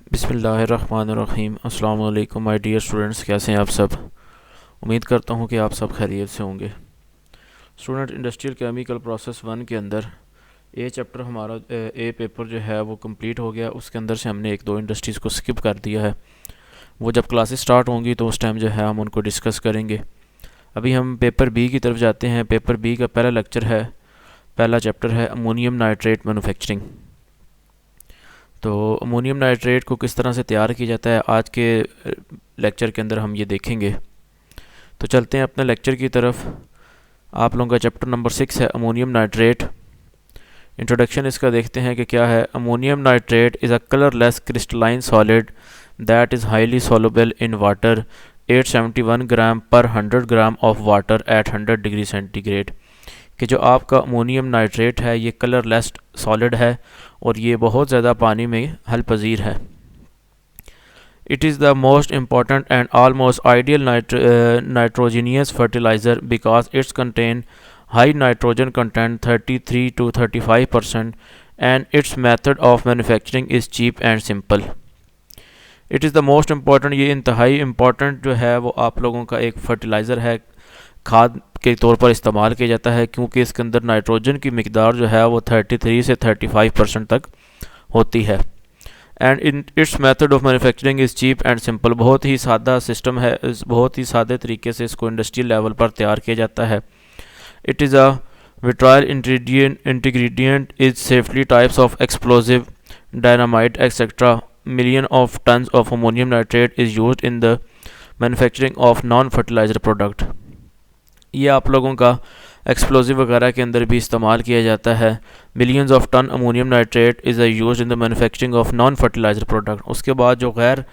बिस्मिल्लाहिर्रहमानिर्रहीम। अस्सलाम वालेकुम माय डियर स्टूडेंट्स, कैसे हैं आप सब। उम्मीद करता हूँ कि आप सब खैरियत से होंगे। Student, industrial chemical process one के अंदर ए चैप्टर हमारा ए पेपर जो है वो कंप्लीट हो गया। उसके अंदर से हमने एक दो इंडस्ट्रीज़ को स्किप कर दिया है। वो जब क्लासेस स्टार्ट होंगी तो उस टाइम जो है हम उनको डिस्कस करेंगे। अभी हम पेपर बी की तरफ जाते हैं। पेपर बी का पहला लेक्चर है, पहला चैप्टर है अमोनियम नाइट्रेट मैन्युफैक्चरिंग। तो अमोनियम नाइट्रेट को किस तरह से तैयार किया जाता है आज के लेक्चर के अंदर हम ये देखेंगे। तो चलते हैं अपने लेक्चर की तरफ। आप लोगों का चैप्टर नंबर 6 है अमोनियम नाइट्रेट। इंट्रोडक्शन इसका देखते हैं कि क्या है। Ammonium nitrate is a colourless crystalline solid that is highly soluble in water 871 ग्राम पर 100 gram of water at 100 degree centigrade. कि जो आपका अमोनियम नाइट्रेट है ये कलरलेस सॉलिड है और ये बहुत ज़्यादा पानी में हल पजीर है। It is the most important and almost ideal nitrogenous fertiliser because its contain high nitrogen content 33 to 35% and its method of manufacturing is cheap and simple. It is the most important, ये इंतहाई important जो है वो आप लोगों का एक fertiliser है, खाद के तौर पर इस्तेमाल किया जाता है, क्योंकि इसके अंदर नाइट्रोजन की मिकदार जो है वो 33 से 35% तक होती है। And in its method of manufacturing is cheap and simple, बहुत ही सादा सिस्टम है, बहुत ही सादे तरीके से इसको इंडस्ट्रियल लेवल पर तैयार किया जाता है। It is a vital ingredient is safely types of explosive dynamite etcetera million of tons of ammonium nitrate is used in the manufacturing of non fertilizer product। ये आप लोगों का एक्सप्लोजिव वगैरह के अंदर भी इस्तेमाल किया जाता है। Millions of ton ammonium nitrate is used in the manufacturing of non fertiliser product. उसके बाद जो गैर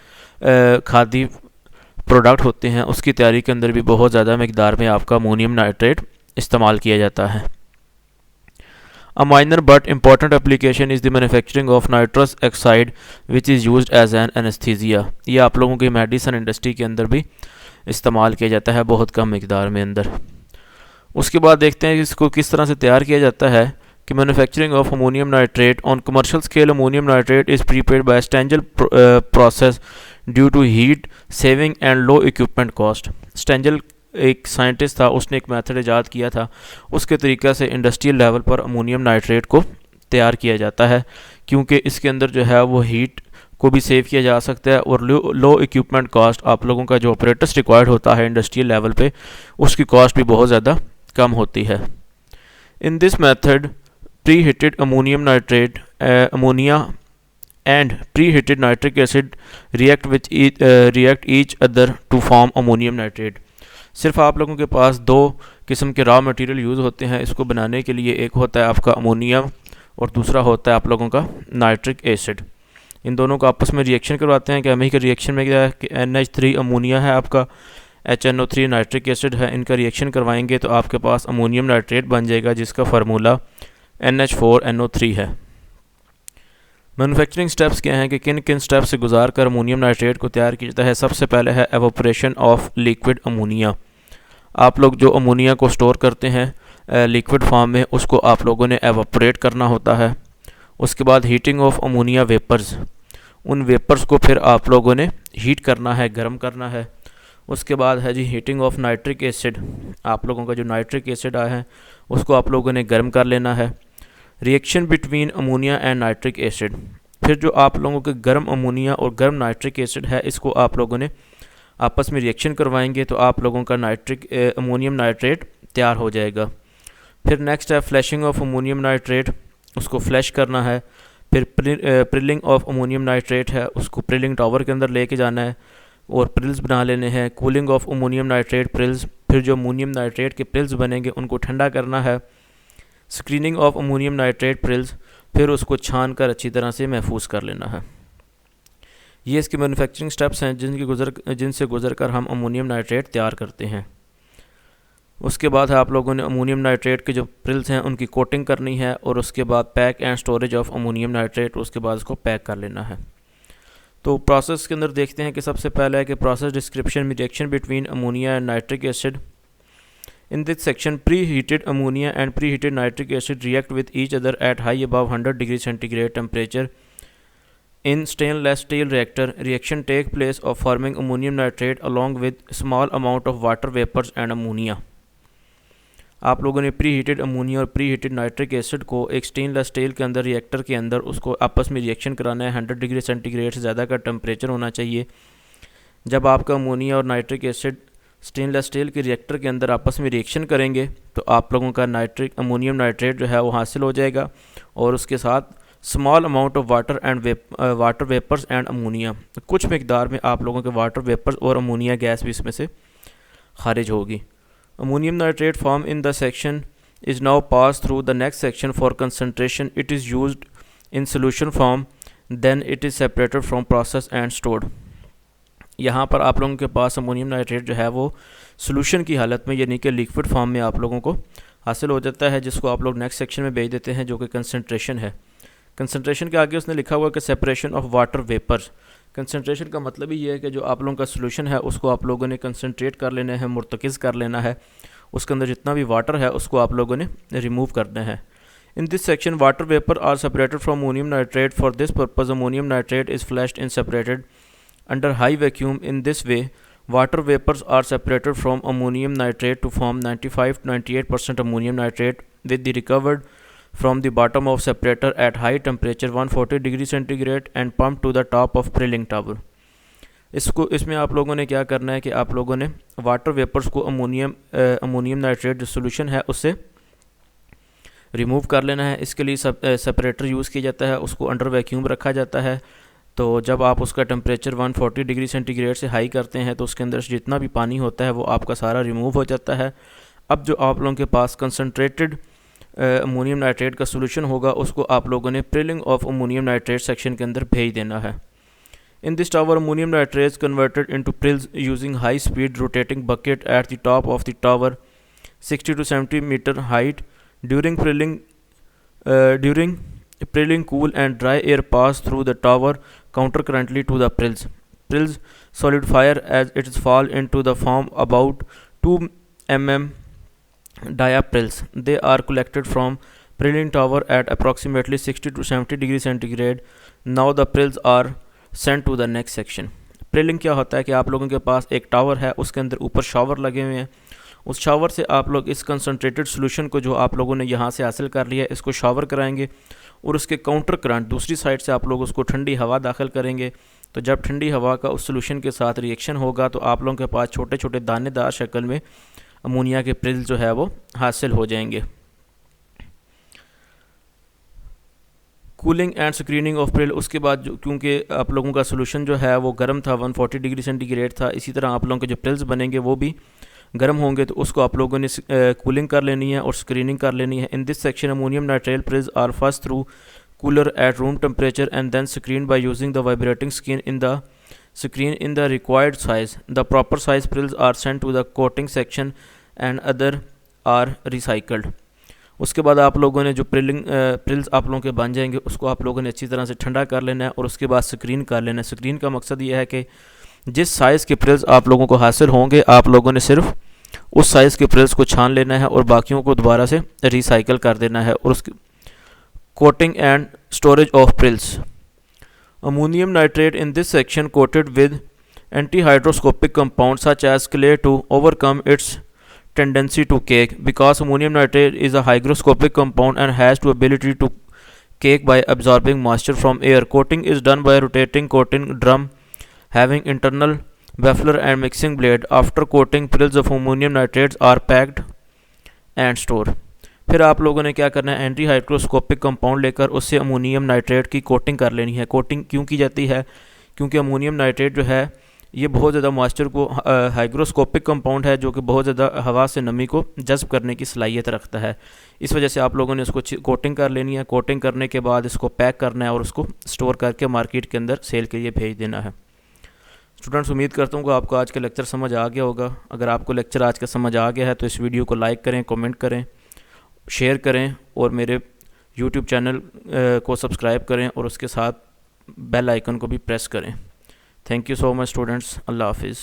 खादी प्रोडक्ट होते हैं उसकी तैयारी के अंदर भी बहुत ज़्यादा मकदार में आपका अमोनियम नाइट्रेट इस्तेमाल किया जाता है। A minor but important application is the manufacturing of nitrous oxide which is used as an anesthesia। ये आप लोगों की मेडिसिन इंडस्ट्री के अंदर भी इस्तेमाल किया जाता है बहुत कम मकदार में अंदर। उसके बाद देखते हैं कि इसको किस तरह से तैयार किया जाता है। कि manufacturing of ammonium nitrate on commercial scale ammonium nitrate is prepared by Stengel process due to heat saving and low equipment cost. Stengel एक साइंटिस्ट था, उसने एक मेथड ईजाद किया था, उसके तरीक़े से इंडस्ट्रियल लेवल पर अमोनियम नाइट्रेट को तैयार किया जाता है, क्योंकि इसके अंदर जो है वो हीट को भी सेव किया जा सकता है और लो इक्विपमेंट कॉस्ट, आप लोगों का जो ऑपरेटर्स रिक्वायर्ड होता है इंडस्ट्रियल लेवल पे उसकी कॉस्ट भी बहुत ज़्यादा कम होती है। In this method preheated ammonium nitrate ammonia and preheated nitric acid react each other to form ammonium nitrate. सिर्फ आप लोगों के पास दो किस्म के रॉ मटेरियल यूज़ होते हैं इसको बनाने के लिए। एक होता है आपका अमोनियम और दूसरा होता है आप लोगों का नाइट्रिक एसिड। इन दोनों को आपस में रिएक्शन करवाते हैं। केमिकल रिएक्शन में क्या है कि NH3 अमोनिया है, आपका HNO3 नाइट्रिक एसिड है। इनका रिएक्शन करवाएंगे तो आपके पास अमोनियम नाइट्रेट बन जाएगा जिसका फार्मूला NH4NO3 है। मैन्युफैक्चरिंग स्टेप्स क्या हैं कि किन किन स्टेप्स से गुजार कर अमोनियम नाइट्रेट को तैयार किया जाता है। सबसे पहले है एवोपरेशन ऑफ लिक्विड अमोनिया। आप लोग जो अमोनिया को स्टोर करते हैं लिक्विड फॉर्म में, उसको आप लोगों ने एवोपरेट करना होता है। उसके बाद हीटिंग ऑफ अमोनिया वेपर्स, उन वेपर्स को फिर आप लोगों ने हीट करना है, गर्म करना है। उसके बाद है जी हीटिंग ऑफ नाइट्रिक एसिड, आप लोगों का जो नाइट्रिक एसिड आया है उसको आप लोगों ने गर्म कर लेना है। Reaction between ammonia and nitric acid, फिर जो आप लोगों के गर्म अमोनिया और गर्म नाइट्रिक एसिड है इसको आप लोगों ने आपस में रिएक्शन करवाएंगे तो आप लोगों का अमोनियम नाइट्रेट तैयार हो जाएगा। फिर नेक्स्ट है फ्लैशिंग ऑफ अमोनियम नाइट्रेट, उसको फ्लैश करना है। फिर प्रिलिंग ऑफ अमोनियम नाइट्रेट है, उसको प्रिलिंग टावर के अंदर लेके जाना है और प्रिल्स बना लेने हैं। Cooling of ammonium nitrate Grylls, फिर जो अमोनियम नाइट्रेट के प्रिल्स बनेंगे उनको ठंडा करना है। Screening of ammonium nitrate Grylls, फिर उसको छान कर अच्छी तरह से महफूज कर लेना है। ये इसके मैन्युफैक्चरिंग स्टेप्स हैं जिनसे गुजर कर हम अमोनियम नाइट्रेट तैयार करते हैं। उसके बाद है आप लोगों ने अमोनियम नाइट्रेट के जो प्रिल्स हैं उनकी कोटिंग करनी है और उसके बाद pack and storage of ammonium nitrate, उसके बाद उसको पैक कर लेना है। तो प्रोसेस के अंदर देखते हैं कि सबसे पहले है कि प्रोसेस डिस्क्रिप्शन में reaction between ammonia and nitric acid. In this section, preheated ammonia and preheated nitric acid react with each other at high above 100 degree centigrade temperature In stainless steel reactor, reaction take place of forming ammonium nitrate along with small amount of water vapors and ammonia. आप लोगों ने pre heated ammonia और pre heated nitric acid को एक stainless steel के अंदर reactor के अंदर उसको आपस में रिएक्शन कराना है। 100 डिग्री सेंटीग्रेड से ज़्यादा का टेम्परेचर होना चाहिए। जब आपका अमोनिया और नाइट्रिक एसिड स्टेनलेस स्टील के रिएक्टर के अंदर आपस में रिएक्शन करेंगे तो आप लोगों का अमोनियम नाइट्रेट जो है वो हासिल हो जाएगा और उसके साथ small amount of water vapours and ammonia, कुछ मकदार में आप लोगों के वाटर वेपर्स और अमोनिया गैस भी इसमें से खारिज होगी। Ammonium nitrate form in the section is now pass through the next section for concentration. It is used in solution form, then it is separated from process and stored. यहाँ पर आप लोगों के पास अमोनियम नाइट्रेट जो है वो solution की हालत में यानी कि लिक्विड फॉर्म में आप लोगों को हासिल हो जाता है, जिसको आप लोग नेक्स्ट सेक्शन में भेज देते हैं जो कि कंसनट्रेशन है। कंसनट्रेशन के आगे उसने लिखा हुआ है कि separation of water vapours. Concentration का मतलब ही ये है कि जो आप लोगों का सोल्यूशन है उसको आप लोगों ने कंसनट्रेट कर लेना है, मुर्तकिज़ कर लेना है, उसके अंदर जितना भी वाटर है उसको आप लोगों ने रिमूव करना है। In this section water vapour are separated from ammonium nitrate. For this purpose ammonium nitrate is flashed in separated under high vacuum. In this way, water vapors are separated from ammonium nitrate to form 95-98% ammonium nitrate with the recovered from the bottom of separator at high temperature 140 degree centigrade and pumped to the top of Prilling tower. इसमें आप लोगों ने क्या करना है कि आप लोगों ने वाटर वेपर्स को अमोनियम नाइट्रेट जो सोल्यूशन है उससे रिमूव कर लेना है। इसके लिए सेपरेटर यूज़ किया जाता है, उसको अंडर वैक्यूम रखा जाता है। तो जब आप उसका टेम्परेचर 140 डिग्री सेंटीग्रेड से हाई करते हैं तो उसके अंदर से जितना भी पानी होता है वो आपका सारा रिमूव हो जाता है। अब जो आप लोगों के पास कंसनट्रेटेड अमोनियम नाइट्रेट का सोल्यूशन होगा उसको आप लोगों ने prilling of ammonium nitrate section के अंदर भेज देना है। In this tower ammonium nitrate converted into prills using high speed rotating bucket at the top of the tower 60 to 70 metre height. During Prilling cool and dry air pass through the tower countercurrently to the prills. Prills solidify as it fall into the form about 2 mm diaprills. They are collected from Prilling tower at approximately 60 to 70 degree centigrade. Now the prills are sent to the next section. Prilling क्या होता है कि आप लोगों के पास एक tower है, उसके अंदर ऊपर शावर लगे हुए हैं। उस शावर से आप लोग इस कंसनट्रेटेड सोल्यूशन को जो आप लोगों ने यहाँ से हासिल कर लिया है इसको शावर कराएंगे और उसके काउंटर करंट दूसरी साइड से आप लोग उसको ठंडी हवा दाखिल करेंगे। तो जब ठंडी हवा का उस सोल्यूशन के साथ रिएक्शन होगा तो आप लोगों के पास छोटे छोटे दानेदार शक्ल में अमोनिया के प्रिल्स जो है वो हासिल हो जाएंगे। Cooling and screening of Pril, उसके बाद जो क्योंकि आप लोगों का सोल्यूशन जो है वो गर्म था, 140 डिग्री सेंटीग्रेड था, इसी तरह आप लोगों के जो प्रिल्स बनेंगे वो भी गर्म होंगे, तो उसको आप लोगों ने कूलिंग कर लेनी है और स्क्रीनिंग कर लेनी है। In this section ammonium nitrate prills are first through cooler at room temperature and then screen by using the vibrating screen in the required size. The proper size prills are sent to the coating section and other are recycled. उसके बाद आप लोगों ने जो Grylls आप लोगों के बन जाएंगे उसको आप लोगों ने अच्छी तरह से ठंडा कर लेना है और उसके बाद स्क्रीन कर लेना है। स्क्रीन का मकसद ये है कि जिस साइज़ के प्रिल्स आप लोगों को हासिल होंगे आप लोगों ने सिर्फ उस साइज़ के प्रिल्स को छान लेना है और बाकियों को दोबारा से रिसाइकल कर देना है। और उसकी coating and storage of prills, ammonium nitrate in this section coated with antihygroscopic compounds such as clay to overcome its tendency to cake. Because ammonium nitrate is a hygroscopic compound and has the ability to cake by absorbing moisture from air, coating is done by rotating coating drum having internal baffler and mixing blade. After coating, prills of ammonium nitrates are packed and stored. फिर आप लोगों ने क्या करना है, anti hygroscopic compound लेकर उससे ammonium nitrate की कोटिंग कर लेनी है। कोटिंग क्यों की जाती है? क्योंकि अमोनियम नाइट्रेट जो है ये बहुत ज़्यादा मॉइस्चर को हाइग्रोस्कोपिक कंपाउंड है जो कि बहुत ज़्यादा हवा से नमी को जज़्ब करने की सलाहियत रखता है। इस वजह से आप लोगों ने उसको कोटिंग कर लेनी है। कोटिंग करने के बाद इसको पैक करना है और उसको स्टोर करके मार्केट के अंदर सेल के लिए भेज देना है। स्टूडेंट्स, उम्मीद करता हूँ कि आपको आज का लेक्चर समझ आ गया होगा। अगर आपको लेक्चर आज का समझ आ गया है तो इस वीडियो को लाइक करें, कमेंट करें, शेयर करें और मेरे यूट्यूब चैनल को सब्सक्राइब करें और उसके साथ बेल आइकन को भी प्रेस करें। Thank you so much students. अल्लाह हाफिज़।